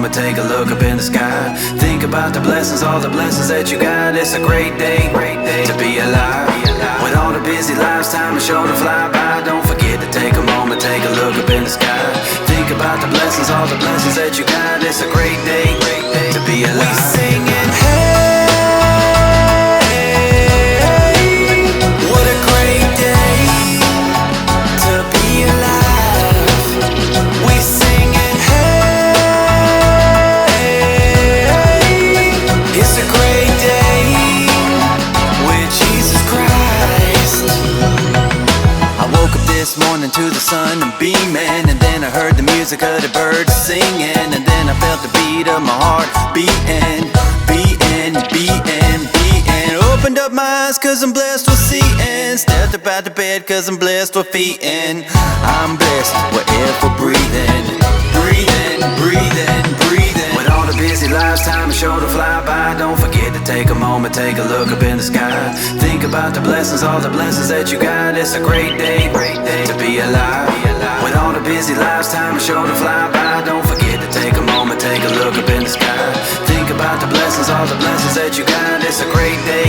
moment, take a look up in the sky. Think about the blessings, all the blessings that you got. It's a great day to be alive. With all the busy lives, time is sure to fly by. Don't forget to take a moment, take a look up in the sky. Think about the blessings, all the blessings that you got. It's a great day to be alive. We singing, hey, what a great day to be alive. We singing, hey, it's a great day with Jesus Christ. I woke up this morning to the sun and beaming, and then I heard the music of the birds singing, and then I felt the beat of my heart beating, beating, beating, beating. Opened up my eyes cause I'm blessed with seeing, stepped up out the bed cause I'm blessed with feeding. I'm blessed wherever breathing, breathing, breathing, breathing. With all the busy lives, time is sure to fly by. Don't forget to take a moment, take a look up in the sky. Think about the blessings, all the blessings that you got. It's a great day to be alive. With all the busy lives, time is sure to fly by. Don't forget to take a moment, take a look up in the sky. Think about the blessings, all the blessings that you got. It's a great day